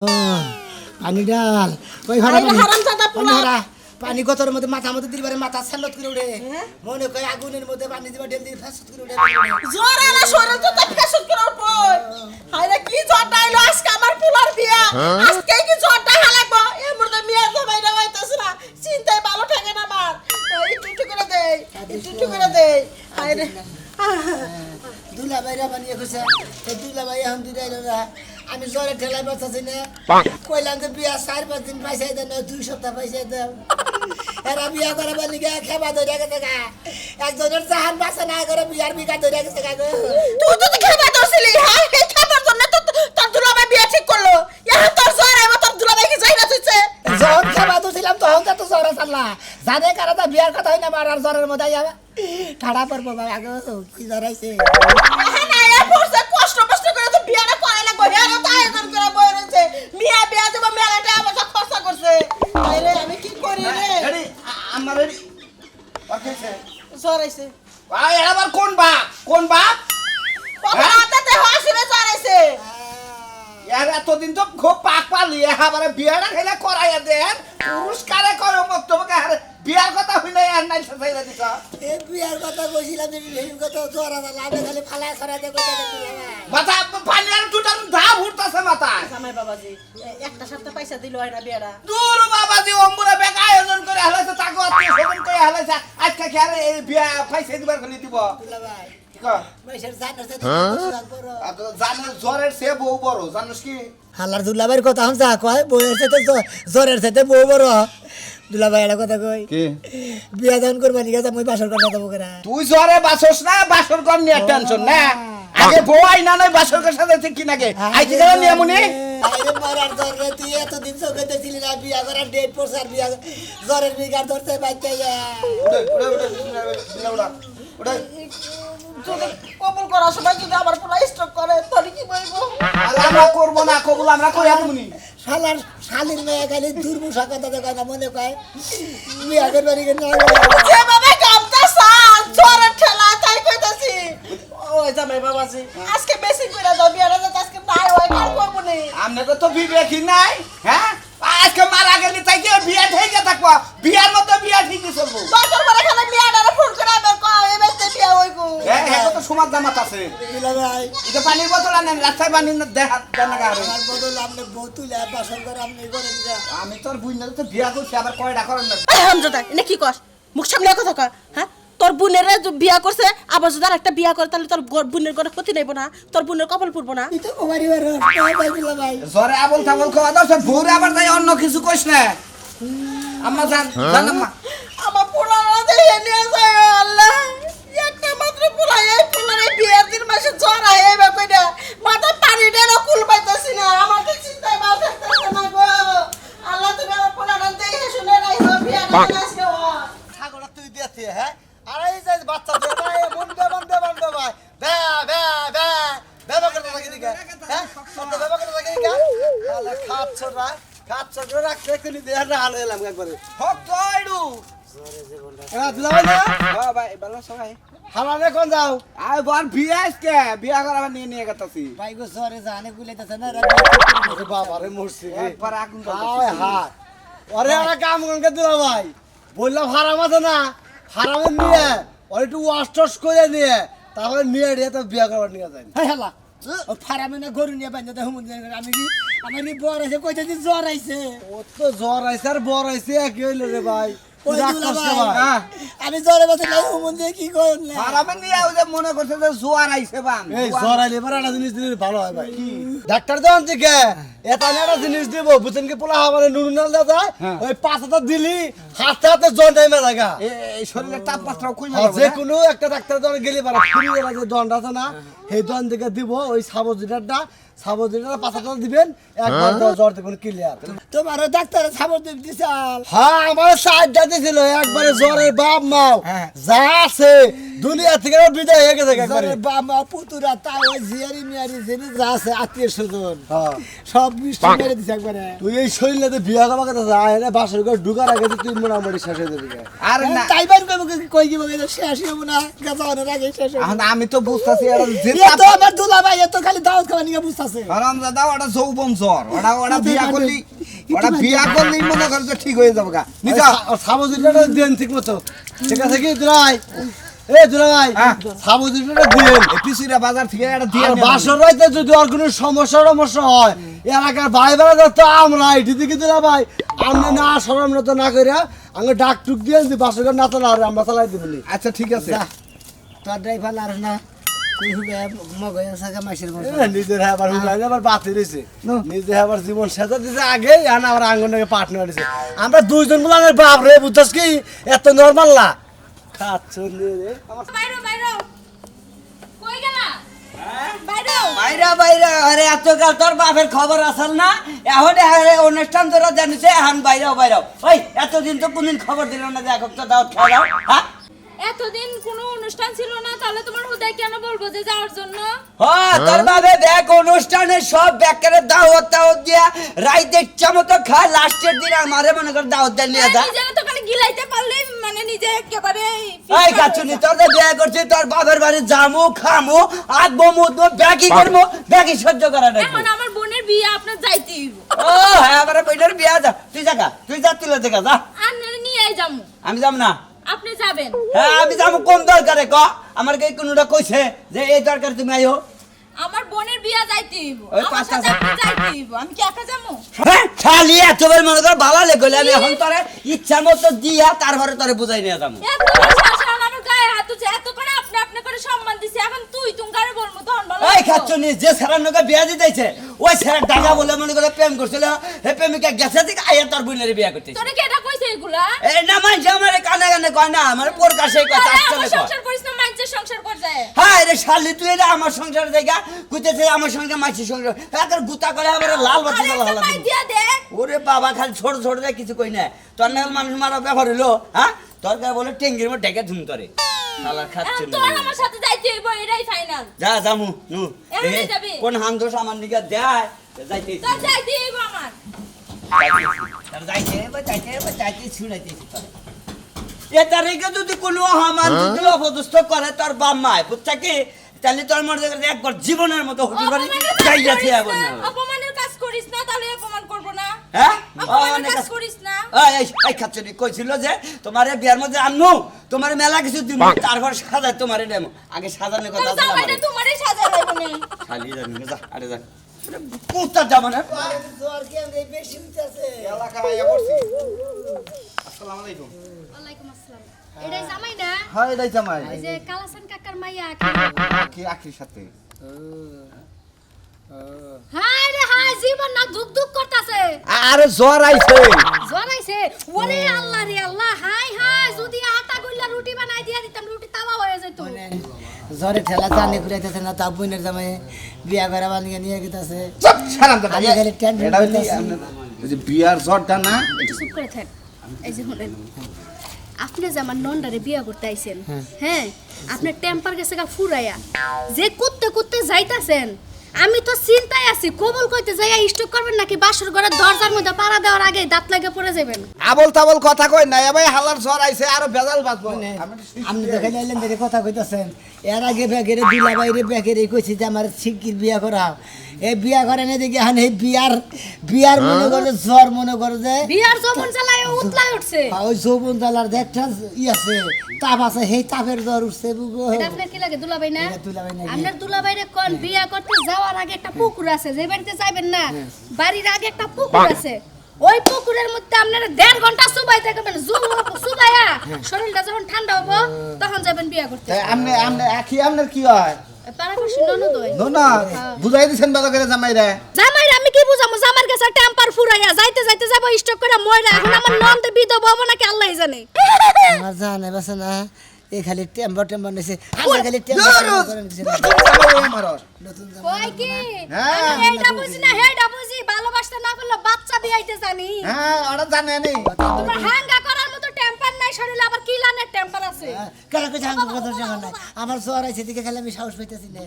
পানি ডাল ওই ভাড়া পানি গতর মধ্যে মাথা মধ্যে দিলবারে মাথা সাল্লত করে উড়ে মনে কয় আগুনের মধ্যে পানি দিবা ঢেল দিয়ে ফেসত করে উড়ে জোরে না সরে তো ফেসত করে উঠবো হায়রে কি জড়টা আইলো আজকে আমার পুলার বিয়া আজকে কি জড়টা হালাকবো এর মধ্যে মিয়া জমাই না হইতাছ না চিন্তায় ভালো থাকে না আমার একটু করে দেই একটু করে দেই হায়রে দুলা ভাইরা বানিয়ে গেছে সেই দুলা ভাই এখন দিদাইলো না আমি জ্বরে ঠেলাই বাঁচাছি না কইলাম যে বিয়া 4-5 দিন পয়সাই দেন 2 সপ্তাহ পয়সাই দাও এরা বিয়া করে বলি গে খেবা ধরে গেছে গা একজনের চাহান বাসা না করে বিয়ার বিঘা ধরে গেছে গা গো তুই তো খেবা দছিলি হ্যাঁ এই খাবার জন্য তো তোর দুলাভাই বিয়া ঠিক করলো এখন তোর জ্বর আইবো তোর দুলাভাই কি যাই না তুইছে যখন খেবা ধরছিলাম তখন তো জ্বরে চাল্লা জানে কারণে বিয়ার কথা হয় না মারার জ্বরের মধ্যে যাবে ঠাড়া পড়বো বাবা গো কি জ্বর আইছে হ্যাঁ না এ পড়ছে কষ্ট করে তো বিয়াটা করাই লাগবে এরা তো আয়োজন করে বই রয়েছে মিয়া বিয়া দেব মেলাটা আমার সব খরচা করছে আরে আমি কি করি রে রেডি আমার রেডি ওকেছে জ্বর আইছে ভাই আবার কোন বাপ বাবা হাতে হাসিরে জ্বর আইছে यार এতদিন তো খুব পাক পালি এবারে বিয়াটা খেলে করাইয়া দেন পুরস্কারে করো মক্তবকে আরে বিয়ার কথা হইলে আর নাই সাইরা দিছ এ বিয়ার কথা কইছিলাম যে এই কথা জ্বর আছে লাভে খালি ফালা করে দে কইতে মাথা পানি আর দুটা ধা উঠতাছে মাথায় জামাই বাবাজি একটা সপ্তাহ পয়সা দিল হয় না বিয়াটা দূর বাবাজি অম্বুরা বেক আয়োজন করে হালাইছে তাকো আত্মীয় স্বজন করে হালাইছে আজকে কি আর এই বিয়া পয়সা দিবার খলি দিব ভাই কি কর পয়সার জানার সাথে জানো জ্বরের সে বউ বড় জানোস কি হালার দুলাভাইয়ের কথা হন যা কয় বউয়ের সাথে জ্বরের সাথে বউ বড় দুলাভাই এটা কথা কই কি বিয়া যখন করবা নিয়ে যাবো বাসর কথা দেবো কেনা তুই জ্বরে বাসস না বাসর কর নিয়ে টেনশন না আগে বউ আই না নাই বাসর কর সাথে ঠিক কি নাকি আইতে গেল নিয়মনি আরে মারার জ্বরে তুই এতদিন চোখে দেখছিলি না বিয়া করার ডেট পড়ছে আর বিয়া জ্বরের বিঘার ধরছে বাচ্চা উড়ে যদি কবুল করার সময় যদি আমার পুরা স্ট্রোক করে তাহলে কি বলবো আমরা করব না কবুল আমরা কই আমুনি শালার শালির মেয়ে খালি দুর্মুষা কথা দেখা না মনে কয় বিয়া করবার না যেভাবে কামটা সাল জ্বরের ঠেলা তাই কইতাছি ওই জামাই বাবাজি আজকে বেশি করে দাও বিয়াটা যাতে আজকে নাই হয় কাল করবো নি আমনে তো বিবেকই নাই হ্যাঁ আজকে মারা গেলি তাই কি বিয়া ঠিক থাকবো বিয়ার মতো বিয়া ঠিকই চলবো দরকার পড়ে খালি বিয়াটারে ফোন করে আবার কও এই বেতে বিয়া হইবো হ্যাঁ হ্যাঁ তো সমাজ জামাত আছে ভাই এটা পানির বোতল আনেন রাস্তায় পানি দেখা দেন না গারে আমার বদল আপনি বোতুলে বাসন করে আপনি করেন যা আমি তোর বুইনা তো বিয়া করছি আবার কয়টা করেন না এই হামজাদা এনে কি কস মুখ সামনে কথা কয় হ্যাঁ তোর বোনের বিয়া করছে আবার যদি একটা বিয়া করে তাহলে তোর বোনের কোনো ক্ষতি নেব না তোর বোনের কপাল পুরবো না এটা কোমারি ভাই জ্বরে আবল তাবল খাওয়া দাও সব ভোরে আবার যাই অন্য কিছু কইস না আম্মা জান আম্মা আমার পোলারা দেখে নিয়ে যায় আল্লাহ একটা মাত্র পোলা এই পোলারে বিয়ের দিন মাসে জ্বর আয় এই ব্যাপারে না মাথা পানি দেন কুল পাইতাছি না আমার তো চিন্তায় মাথা থাকতেছে না গো আল্লাহ তুমি আমার পোলারা দেখে শুনে রাখো বিয়া করে আসবে ছাগল তুই দিয়েছি হ্যাঁ আর এই যে বাচ্চা দিয়ে ভাই মন দেবান ভাই বে বে বে বেবা করতে থাকি দিকা হ্যাঁ সব বেবা করতে থাকি দিকা আলে খাচ্ছ রে রাখতে তুই দেহ না হাল এলাম একবারে হক দইডু দিলাম না হ্যাঁ ভাই ভালো সবাই হালানে কোন যাও আই বল বিয়া আজকে বিয়া করাবার নিয়ে গেতাছি ভাই গো সরে জানে গুলাইতাছ না রে বাবা রে মরছি রে একবার আগুন হায় হায় ওরে ওরা কাম কোনকে দিলা ভাই বললাম হারাম আছে না হারামের নিয়ে ওর একটু ওয়াশ করে নিয়ে তারপরে নিয়ে রে তো বিয়া করবার নিয়ে যায় হ্যাঁ হেলা ও ফারামে না গরু নিয়ে বান্ধে তো হুমুন আমি কি আমার নি বড় আছে কইতে দিন জ্বর আইছে ও তো জ্বর আইছে আর বড় আইছে কি হইল রে ভাই আমি জ্বরে বসে নাই হুমুন দিয়ে কি কইন না আরামে নিয়ে ওই যে মনে করছে যে জোয়ার আইছে বান এই জ্বর আইলে পরে একটা জিনিস দিলে ভালো হয় ভাই ডাক্তার দেন থেকে এটা একটা জিনিস দিব বুঝেন কি পোলা হবে নুন নাল দেওয়া যায় ওই পাঁচটা দিলি হাতে জন টাইমে লাগা এই শরীরের তাপমাত্রা কই যে কোনো একটা ডাক্তার দন গেলে পারে ফ্রি এর যে দন্ড আছে না সেই দন থেকে দিব ওই সাবজিটারটা পাঁচটা দিবেন একবার জ্বর দেখুন ক্লিয়ার তোমার ডাক্তার সাবজ দিছাল হ্যাঁ আমার সাহায্য দিছিল একবারে জ্বরের বাপ মাও যা আছে দুনিয়া থেকে বিদায় হয়ে গেছে একবারে বাপ মা পুতুরা তাই ওই জিয়ারি মিয়ারি জেনে যা আছে আত্মীয় স্বজন সব মিষ্টি মেরে দিছে একবারে তুই এই শরীরে বিয়া করা কথা যায় না বাসর ঘর ঢুকার আগে তুই মোটামুটি শেষ হয়ে যাবি আর না তাইবার কই কি বলে শেষ হইব না গাজানোর আগে শেষ হইব আমি তো বুঝতাছি আর যে তো আমার দুলা ভাই এত খালি দাওয়াত খাওয়া নিয়ে বুঝতাছ আছে হারামজাদা ওটা যৌবন জ্বর ওটা বিয়া করলি মনে কর যে ঠিক হয়ে যাবে গা নিচা সাবজিটা দেন ঠিক মতো ঠিক আছে কি দুলাই এ দুলাই হ্যাঁ। সাবজিটা দেন পিসিরা বাজার থেকে একটা দিয়ে আর আনবে। বাসর রাইতে যদি আর কোনো সমস্যা হয় এলাকার ভাই বেড়া তো আমরা এটি দিকে দিলা ভাই আমরা না সরম তো না করে আমি ডাক টুক দিয়ে যদি বাসর না চালা আর আমরা চালাই দিবলি আচ্ছা ঠিক আছে তোর ড্রাইভার আর না তুই হুবে মগয় সাকা মাসের বল নিজের আবার হুলাইনে আবার বাতি রয়েছে নিজে আবার জীবন সেজা দিছে আগে আর আমার আঙ্গনকে পার্টনার দিছে আমরা দুইজন বলার বাপ রে বুঝছস কি এত নরমাল না খাচ্ছ রে আমার বাইরো বাইরো কই গেলা বাইরো বাইরা আরে এতকাল তোর বাপের খবর আসল না এখন অনুষ্ঠান তোরা জানিস এখন বাইরাও ওই এতদিন তো কোনদিন খবর দিল না যে এখন তো দাওয়াত খাওয়া হ্যাঁ এতদিন কোনো অনুষ্ঠান ছিল না তাহলে তোমার হুদায় কেন বলবো যে যাওয়ার জন্য হ্যাঁ তোর বাপে দেখ অনুষ্ঠানে সব ব্যাকের দাওয়াত দিয়া রাইতে ইচ্ছা মতো খায় লাস্টের দিন আমারে মনে কর দাওয়াত দেন নিয়ে যা নিজে তো খালি গিলাইতে পারলে মানে নিজে একেবারে এই কাচুনি তোর যে বিয়ে করছিস তোর বাপের বাড়ি জামু খামু আগবো মুদবো ব্যাগই করবো ব্যাগই সহ্য করা নাই এখন আমার বোনের বিয়ে আপনার যাইতেই হইব ও হ্যাঁ আমার বইটার বিয়া যা তুই যা তুলে দেখা যা আর নিয়ে যামু আমি যাম না আপনি যাবেন হ্যাঁ আমি যাবো কোন দরকারে ক আমার কে কোনটা কইছে যে এই দরকার তুমি আইও আমার বোনের বিয়ে যাইতে হইব ওই আমার পাঁচটা সাথে আপনি যাইতে হইব আমি কি একা যাবো হ্যাঁ খালি এতবার মনে কর ভালো লেগেলে আমি এখন তোরে ইচ্ছা মতো দিয়া তারপরে তোরে বুঝাই নিয়ে যাবো এত শাসন আমার গায়ে হাত তুলছে এত করে আপনি করে সম্মান দিছে এখন তুই কারে বলবো তখন ভালো এই খাচ্ছনি যে স্যারের নৌকা বিয়া দিতেছে ওই স্যারের টাকা বলে মনে করে প্রেম করছিল হে প্রেমিকা গেছে দিকে আইয়া তোর বোনের বিয়া করতেছে তোরে কি এটা কইছে এগুলা এই না মানছে আমার কানে কানে কয় না আমার প্রকাশে কয় তাহলে আসলে আমার কয় সংসার করিস না মানুষের সংসার কর যায় হ্যাঁ রে শালি তুই এটা আমার সংসার দেখা কইতেছে আমার সঙ্গে মাছি সংসার একার গুতা করে আবার লাল বাতি জ্বালা আরে হলা একটা দিয়া দে ওরে বাবা খালি ছোট ছোট দেখ কিছু কই না তোর না মানুষ মারা ব্যাপার হইলো হ্যাঁ তোর গায়ে বলে টেঙ্গির মধ্যে ঢেকে ধুম তরে শালা খাচ্ছে এখন তোর আমার সাথে যাইতে হইব এটাই ফাইনাল যা যামু নু এখনই দেখি যাবি? কোন হামদোষ আমার নিকে দেয় যাইতে তোর যাইতে হইব আমার যাইতে শুনাইতেছি এ তারিখে যদি কোনো আমার যদি অপদস্থ করে তোর বাপ মায় বুঝছা কি তাহলে তোর মনে করে একবার জীবনের মতো হতে পারি যাই যাচ্ছে এখন অপমানের কাজ করিস না তাহলে অপমান করব না হ্যাঁ অপমানের কাজ করিস না এই খাচ্ছনি কইছিল যে তোমার বিয়ার মধ্যে আনমু তোমার মেলা কিছু দিব তারপর সাজাই তোমারে দেব আগে সাজানোর কথা তোর ছিল জামাইটা আমার তোমারই সাজা লাগবে না খালি জানি যা আরে যা কোথা যাব না জ্বর কি আমি বেশি হইতাছে এলাকা আইয়া পড়ছি আসসালামু আলাইকুম ওয়ালাইকুম আসসালাম। এটাই জামাই না? হ্যাঁ এটাই জামাই ওই যে কালাসান কাকার মাইয়া কি আখির সাথে হাই রে হাই জীবন না দুক দুক করতাছে আরে জ্বর আইছে জনাইছে ওরে আল্লাহ রে আল্লাহ হাই হাই যদি আটা গইলা রুটি বানাই দিয়া দিতাম রুটি তাওয়া হয়ে যেত জ্বরে ঠেলা জানি ঘুরাইতেছে না তা বোনের জামাই বিয়া করে বানিয়ে নিয়ে গেতাছে চুপ ছাড়ান তো আমি খালি টেনশন এটা হইলো ওই যে বিয়ার জ্বরটা না একটু চুপ করে থাক এই যে শুনেন আপনি যে আমার নন্ডারে বিয়া করতে আইছেন হ্যাঁ আপনার টেম্পার গেছে গা ফুরাইয়া যে কুত্তে কুত্তে যাইতাছেন আমি তো চিন্তায় আছি কবল কইতে যাইয়া স্টক করবেন নাকি বাসর ঘরের দরজার মধ্যে পাড়া দেওয়ার আগে দাঁত লাগে পড়ে যাবেন আবল তাবল কথা কই না ভাই হালার জ্বর আইছে আরো ভেজাল বাজবো আপনি দেখাই লাইলেন দেখে কথা কইতাছেন এর আগে ব্যাগেরে দিলা বাইরে ব্যাগেরে কইছি যে আমার শিগগির বিয়া করাও এই বিয়া করে না দেখি এখন এই বিয়ার মনে করে জ্বর মনে করে যে বিয়ার যৌবন চালায় উতলায় উঠছে ওই যৌবন জ্বালার যে একটা ই আছে তাপ আছে সেই তাপের জ্বর উঠছে বুগো এটা আপনার কি লাগে দুলাভাই না এটা দুলাভাই নাকি? আপনার দুলাভাইরে কোন বিয়া করতে যাওয়ার আগে একটা পুকুর আছে যে বাড়িতে যাবেন না বাড়ির আগে একটা পুকুর আছে ওই পুকুরের মধ্যে আপনারা 1.5 ঘন্টা সুবাই থাকবেন সুবাইয়া শরীরটা যখন ঠান্ডা হবো তখন যাবেন বিয়া করতে আমনে আখি আমনের কি হয় পারাপাশি ননদ হয় না বুঝাই দিছেন ভালো করে জামাই রে জামাইরে আমি কি বুঝামু জামার কাছে টেম্পার ফুরাইয়া যাইতে যাইতে যাব স্টক করে মইরা এখন আমার নন্দে বিধব হবো নাকি আল্লাহই জানে আমার জানে বাসা না এই খালি টেম্পার নিছে আমরা খালি টেম্পার করে নিছে নতুন কই কি হ্যাঁ, আমি এইটা বুঝি না হেইটা বুঝি ভালোবাসতে না পারলে বাচ্চা বিয়াইতে জানি হ্যাঁ ওরা জানে নি তোমার হাঙ্গা করার মতো টেম্পার নাই শরীরে আবার কি লানের টেম্পার আছে কারা কইছে আমার কথা জানা নাই আমার জ্বর আইছে দিকে খালি আমি সাহস পাইতাছি না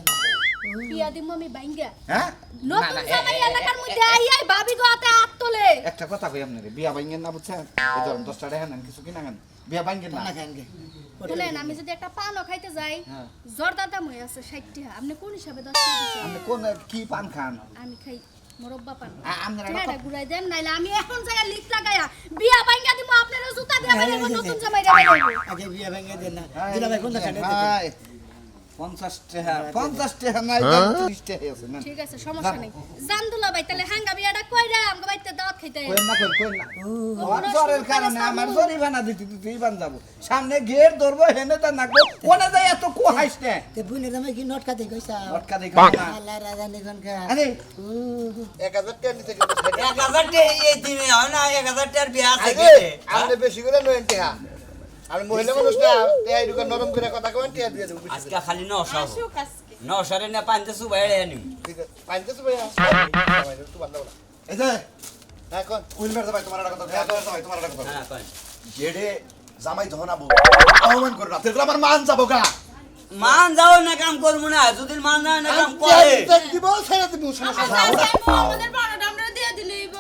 বিয়া দিমু আমি বাইঙ্গা হ্যাঁ নতুন জামাই এলাকার মধ্যে আইয়াই ভাবি গো হাতে হাত তোলে একটা একটা কথা কই আপনাকে বিয়া ভাঙ্গেন না বুঝছেন এই ধরুন 10 টাকা নেন কিছু কিনা নেন বিয়া ভাঙ্গেন না না খান গে বলেন আমি যদি একটা পানও খাইতে যাই হ্যাঁ। জর্দার দাম হয়ে আছে 60 টাকা আপনি কোন হিসাবে 10 টাকা দিচ্ছেন আপনি কোন কি পান খান আমি খাই মোরব্বা পান আপনারা টাকাটা ঘুরাই দেন নাইলে আমি এখন জায়গা লিখ লাগায়া বিয়া বাইঙ্গা দিব আপনারা জুতা দিয়া বাইরে নতুন জামাই দিয়া বাইরে আগে বিয়া ভেঙে দেন না দিলা ভাই কোন খান 50 টাকা নাই 30 টাকা আছে না ঠিক আছে সমস্যা নেই জানদুলা ভাই তাহলে হাঙ্গা বিয়াটা কইরা আমগো বাইতে দাওয়াত খাইতে কোন না আমার জ্বরের কারণে আমার জরিমানা দিতে দিতেই বান যাব সামনে গেট ধরবো হেনে তা নাকবো কোনে যাই এত কোহাইস না তে বুনে দামে কি নোট খাতে কইছা লটকা দেখা না আল্লাহ রাজা নিগন কা আরে 1000 টাকা নিতে গেল 1000 টাকা এই দিনে হয় না 1000 টাকার বিয়া আছে আপনি বেশি করে লয়েন টাকা আমি মহিলা মানুষ না এই দোকান নরম করে কথা কইন টাকা দিয়ে দেব আজকে খালি 900 আসুক আজকে 900 রে না 500 বাইরে আনি ঠিক আছে 500 ভাইয়া সবাই একটু বান্দা বলা এই যে এখন উইলবার ভাই তোমার একটা কথা ভাই তোমার একটা কথা হ্যাঁ কোন জেডে জামাই ধনাবো অপমান করো না তেরা আমার মান যাবো গা মান যাও না কাম করব না যদি মান না কাম করে দিব ছেড়ে দিব সমস্যা আমাদের পানাটা আমরা দিয়ে দিলেইব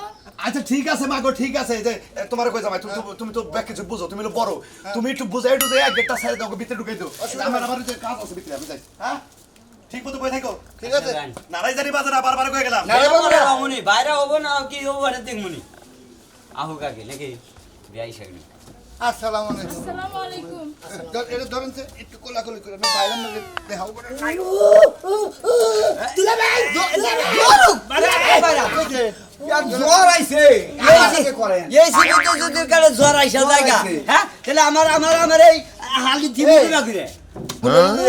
আচ্ছা ঠিক আছে মাগো ঠিক আছে এই যে তোমার কই জামাই তুমি তো ব্যাক কিছু বুঝো তুমি তো বড় তুমি একটু বুঝাই একটু যাই গেটটা সাইড দাও ভিতরে ঢুকাই দাও আমার যে কাজ আছে ভিতরে আমি যাই হ্যাঁ ঠিক মতো বই থাকো ঠিক আছে নারাই জানি বাজার বারবার কই গেলাম না বামুনি বাইরে হবো না কি হবো না দেখমুনি আহু কাকে নাকি বিয়াই শাগনি আসসালামু আলাইকুম আসসালামু আলাইকুম এটা ধরেন যে একটু কোলাকুলি করে আমি বাইরে না দেখাও করে দিলা ভাই জ্বর আইছে এই করেন এই সিবিতে যদি কালে জ্বর আইসা জায়গা হ্যাঁ তাহলে আমার এই হালি দিবি না করে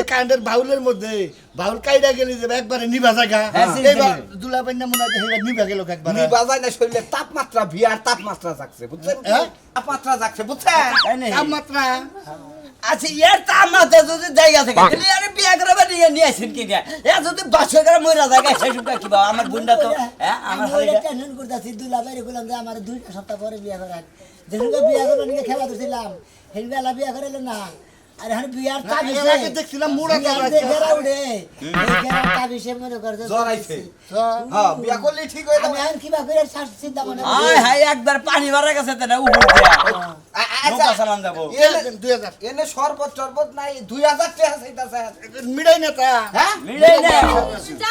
কারেন্টের বাউলের মধ্যে বাউল কাইডা গেলি যে একবারে নিভা জায়গা হ্যাঁ, এইবার দুলা পাইনা মনে হয় নিভা গেল একবারে বাজায় না শরীরে তাপমাত্রা বিয়ার তাপমাত্রা যাচ্ছে বুঝছেন হ্যাঁ? তাপমাত্রা যাচ্ছে বুঝছেন তাপমাত্রা আচ্ছা এর তামাতে যদি জায়গা থাকে তাহলে আরে বিয়া করে নিয়ে আসেন কি গে এ যদি 500 করে মইরা জায়গা সেসবটা কি বাবা আমার বুন্ডা তো হ্যাঁ আমার আমি হালিটা টেনশন করতেছি দুলা বাইরে কইলাম যে আমার 2 সপ্তাহ পরে বিয়া করান যেদিন বিয়া করব নিয়ে খেলা দিছিলাম সেই বেলা বিয়া করাইলো না আর এখন বিয়ার তা এর বিষয় আগে দেখছিলাম মুড়া গেরা উড়ে এই গেরা তা বিষয় মনে করছে জ্বর আইছে হ্যাঁ বিয়া করলে ঠিক হয়ে আমি যাবে এখন কিবা করে চিন্তা মনে আয় হাই একবার পানি ভরা গেছে তো না উপর দিয়া নৌকা চালান যাবো 2000 এনে শরবত টরবত নাই 2000 টাকা চাইতাছে মিড়াই না তা হ্যাঁ মিলাই না যাবো অসুস্থ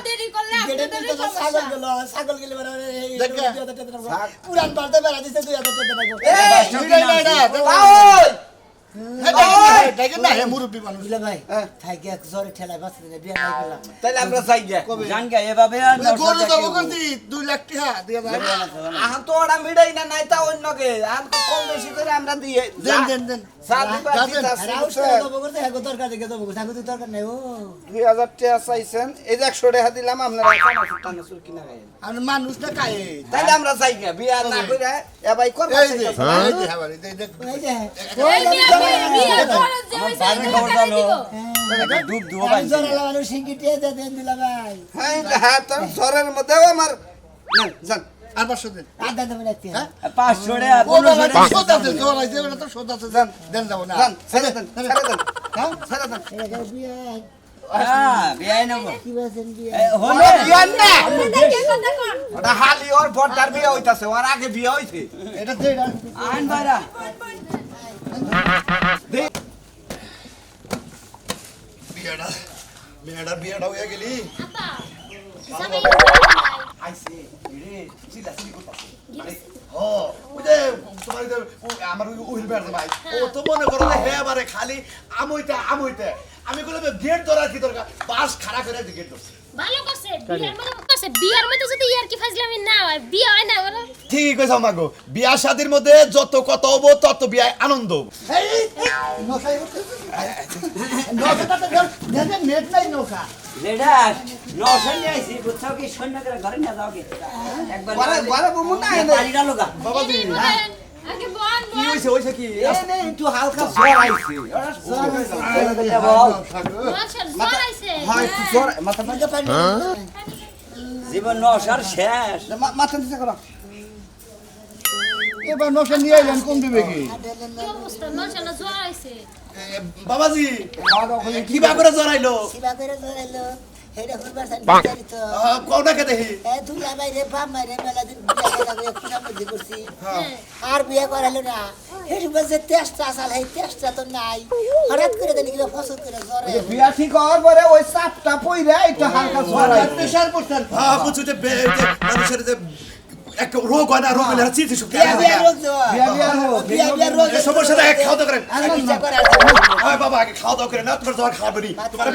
দেরি করলে গেড়ে আপনাদের দিতে ছাগল গেলে দেখা। পুরান পাল্টে বেড়া দিতে 2000 টাকা দেবো মিড়াই না এটা ওই দেখেন না হে মুরব্বি মানুষ বুঝলে ভাই থাকি এক জোরে ঠেলায় বাঁচতে দিলে বিয়া নাই করলাম তাহলে আমরা যাই গে জান গে এভাবে আর গরু যাবো করছি 2 লাখ টাকা দিয়ে দাও আহান তো ওরা মিড়াই না নাই তা অন্যকে আহান কম বেশি করে আমরা দিয়ে দেন সাত দিবা দেন। দিতাছি আর আউট করে দেবো করতে হ্যাঁ দরকার দেখে দেবো থাকো তো দরকার নেই ও 2000 টাকা চাইছেন এই যে 100 টাকা দিলাম আপনারা টানা কিনা গায়ে আর মানুষ না কায়ে তাইলে আমরা যাই গে বিয়া না কইরা এ ভাই করবা এই যে এই যে হাবারি দেখ এই যে এই বিয়া খরচ যে হইছে পানি খাওয়ার জানো দুধ দুও আমি পাইছি জোরে লাগানো সিঙ্গিটিয়ে দেন দিলা ভাই হ্যাঁ হ্যাঁ তোর জ্বরের মধ্যেও আমার না জান আর 500 দেন আদা দেবেন একটি 500 টাকা ও বাবা 500 সোদা দেন জ্বর আইছে ওটা তো সোদা আছে দেন দেন যাব না জান ছেড়ে দেন হ্যাঁ ছেড়ে দেন এটা বিয়া হ্যাঁ বিয়াই নেব কি বলছেন বিয়া হলে বিয়া না দেখে কথা কোন ওটা হালি ওর বড়টার বিয়া হইতাছে ওর আগে বিয়া হইছে এটা দে এটা আইন বাইরা বিয়াটা হয়ে গেলি জামাই আইছে রে চিল্লা চিল্লি করতাছে ও ওই যে তোমার যে আমার ওই উইল বেড় ভাই ও তো মনে করো যে হে আমারে খালি আমইতে আমি কইলাম গেট ধরা কি দরকার বাস খাড়া করে গেট ধরছে ভালো করছে বিয়ার মধ্যে যদি ইয়ার কি ফাজলামি না হয় বিয়া হয় না ওরা ঠিক কইছ মাগো বিয়া শাদির মধ্যে যত কত হবো তত বিয়ায় আনন্দ দেখেন নেট নাই নৌকা লেডা 900 নিয়ে আইছি বুঝছাও কি সৈন্য করে ঘরে নিয়ে যাও কি একবার ঘরে বমু না এনে পানিটা লগা বাবাজি আগে বল কি হইছে কি এনে একটু হালকা জ্বর আইছে মাশাল জ্বর আইছে হয় একটু জ্বর মাথা আমাকে পানি জীবন 900 শেষ মাথা দিতে করো এবার নৌকা নিয়ে আইলেন কম দিবে কি কি অবস্থা মাশাল জ্বর আইছে বাবাজি কিবা করে জ্বর আইলো সিবা করে ধরাইলো হেডা করবার চাই বিস্তারিত কোন না কে দেখি এ দুলা বাইরে বাপ মাইরে মেলা দিন বিয়া করে একটু মধ্যে করছি আর বিয়া করালো না হেডু বসে টেস্টটা আসাল এই টেস্টটা তো নাই হঠাৎ করে দেন কিলো ফসল করে জরে বিয়া ঠিক হওয়ার পরে ওই চাপটা পইরা একটু হালকা ছড়াই প্রেসার করতেন হ্যাঁ বুঝছো যে মানুষের যে এক রোগ হয় না রোগ হলে চিঠি শুকে বিয়া রোগ তো বিয়া রোগ এই সমস্যাটা এক খাওয়া দাওয়া করেন চিকিৎসা করে হয় বাবা আগে খাওয়া দাওয়া করেন না তোমার জ্বর খাওয়াবে নি তোমার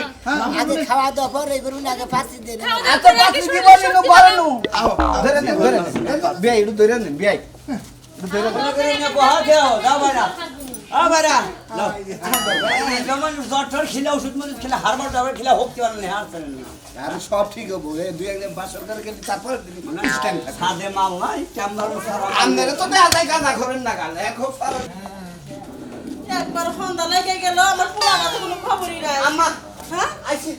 আগে খাওয়া দাওয়া করে করুন আগে ফাঁসি দেন এত পাখি দিব নিনো বারনু ধরে নেন বিয়া একটু ধরে নেন বিয়া একটু ধরে নেন বহা দেও দাও বাইরা বাইরা যেমন জ্বর খিলা ওষুধ মজুদ খেলে হারবার যাবে খেলা হোক কি পারেন হার পারেন না আর সব ঠিক হবো এই দুই একদিন বাসর করে গেলে তারপর স্ট্যান্ড থাকে সাদে মাল নাই চামড়ার সারা আমনেরে তো দেয়া যায় গাঁদা করেন না গাল এক হোক সারা একবার ফোনটা লেগে গেল আমার পুরানা তো কোনো খবরই নাই আম্মা হ্যাঁ আইছি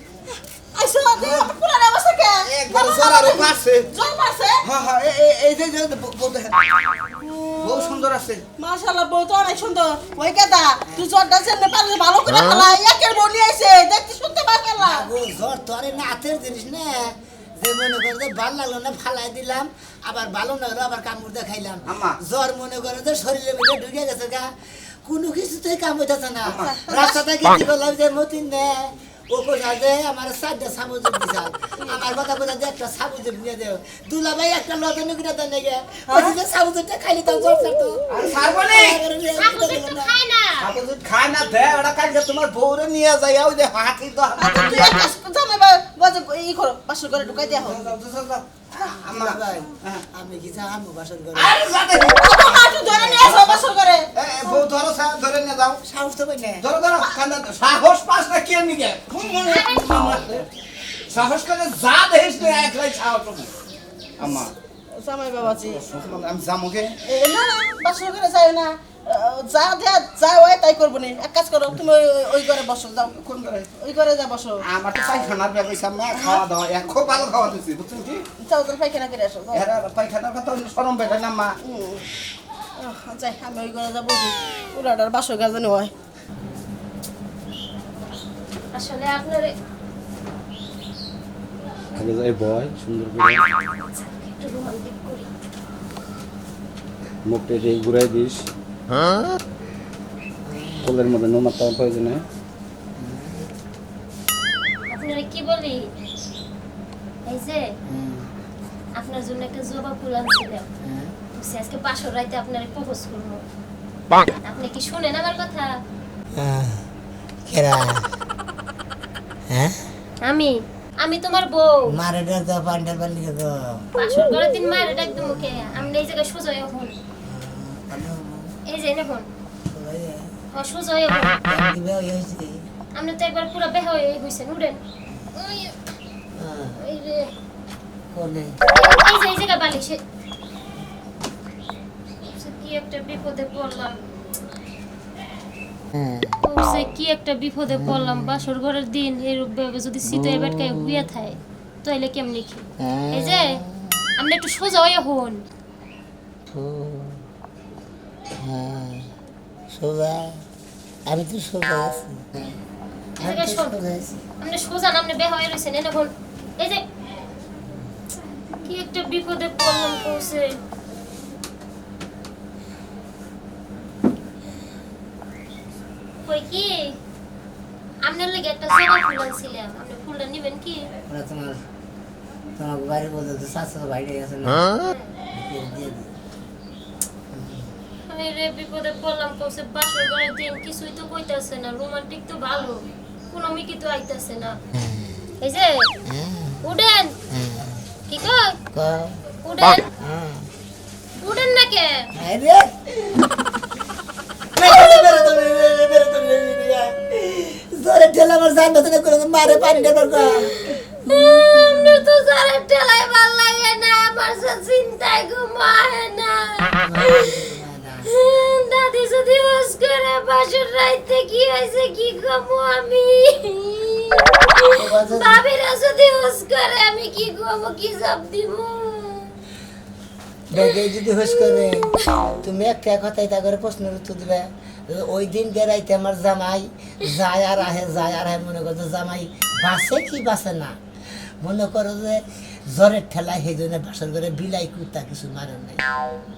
আইসো তুই আমার পুরানা অবস্থা কে একবার জ্বর আরো বাড়ছে জল মারছে হ্যাঁ হ্যাঁ এই যে বউ দেখেন বউ সুন্দর আছে মাশাআল্লাহ বউ তো অনেক সুন্দর ওই কেদা তুই জ্বরটা চেনে পারলে ভালো করে খালা একের বউ নিয়ে আইছে দেখতে শুনতে মাশাআল্লাহ জ্বর তো আরে নাতের জিনিস না যে মনে করে যে ভালো লাগলো না ফালাই দিলাম আবার ভালো না হলো আবার কামড় দিয়ে খাইলাম আম্মা। জ্বর মনে করে যে শরীরে মধ্যে ঢুকে গেছে গা কোনো কিছুতেই কাম হইতেছে না রাস্তাতে গেছি বললাম যে মতিন নে ও কোথা যে আমার সাইডে সাবুজ দিছাল আমার কথা বলে যে একটা সাবুজ নিয়ে দেও দুলা ভাই একটা লতনে করে দেন নাকি ওই যে সাবুজটা খাইলি তো জ্বর ছাড়তো আর সারবনে সাবুজ একটু খায় না আপনি খায় না দে ওটা কালকে তোমার বউরে নিয়ে যাই ওই যে হাতি তো তুই এক কাজ জামাই বাজে ই করো পাশের ঘরে ঢুকাই দেয়া হোক আম্মা ভাই আমি কি চাহামু বাসন করে আরে যাতে হাঁটু ধরে নিয়ে আসো পাশের ঘরে বউ ধরো ধরে নিয়ে যাও সাহস তো পাই না ধরো ধরো কান্দা সাহস পাস না কি নিকে সাহস করে যা দেখিস না একলাই সাহস আম্মা জামাই বাবাজি আমি যামুকে না না পাশের ঘরে যাই না যা দেয়া যা হয় তাই করবো নি এক কাজ করো তুমি ওই ঘরে বসো যাও কোন করে ওই ঘরে যা বসো আমার তো পায়খানার ব্যবস্থা মা খাওয়া দাওয়া খুব ভালো খাওয়া দিচ্ছি বুঝছেন কি যাও তোর পায়খানা করে আসো যাও। এরা পায়খানার কথা সরম বেড়ে না মা যাই আমি ওই ঘরে যাবো পুরাটার বাসর গাজানো হয় আসলে আপনার আগে যাই বয় সুন্দর করে একটু রোমান্টিক করি মুখটা এই ঘুরাই দিস কোলের মধ্যে নোমার তার প্রয়োজনে আপনারা কি বলি এই যে আপনার জন্য একটা জবা ফুল আনছিলাম আজকে পাঁচশো রাইতে আপনার প্রপোজ করবো আপনি কি শুনেন আমার কথা কেরা হ্যাঁ আমি আমি তোমার বউ মারে ডাক দাও পান্ডার বান্ডি দাও পাঁচশোর ঘরের দিন মায়ের ডাক দেবো কে আমি এই জায়গায় সোজা এখন এই যে এখন সোজা এখন আপনি তো একবার পুরো বেহা হয়ে হয়েছেন উঠেন ওই রে এই যে এই জায়গা বালিশে কি একটা বিপদে পড়লাম সে কি একটা বিপদে পড়লাম বাসর ঘরের দিন এরূপ ভাবে যদি শীতের বেটকায় হুইয়া থাকে তাইলে কেমনি কি এই যে আপনি একটু সোজা হয়ে হন সোজা আমি তো সোজা আছি এই জায়গায় শোন আপনি সোজা না আপনি বেহা হয়ে রয়েছেন এখন এই যে কি একটা বিপদে পড়লাম পৌঁছে কই কি আপনার লাগে একটা জবা ফুল আনছিলাম আপনি ফুলটা নেবেন কি ওরা তোমার তোমার বাড়ি বলতে তো শাশুড় বাইরে আছে না দিয়ে দিই আমি রে বিপদে পড়লাম কইছে বাসর ঘরের দিন কিছুই তো কইতাছে না রোমান্টিক তো ভালো কোনো মিকি তো আইতাছে না এই যে উডেন কি কই উডেন উডেন না কে আরে জোরে ঠেলা আমার জান না করে মারে পানি দেবার কো আমরা তো সারা টেলাই ভাল লাগে না আমার সে চিন্তায় ঘুমায় না দাদি যদি হোস করে বাসর রাইতে কি হয়েছে কি কমু আমি ভাবিরা যদি হোস করে আমি কি কমু কি সব দিব বেগে যদি হোস করে তুমি একটা কথাই তা করে প্রশ্নের উত্তর দিবে ওই দিন বেড়াইতে আমার জামাই যায় আর আহে মনে করতো জামাই বাসে কি বাসে না মনে করো যে জ্বরের ঠেলায় সেই জন্য বাসর ঘরে বিলাই কুত্তা কিছু মারেন নাই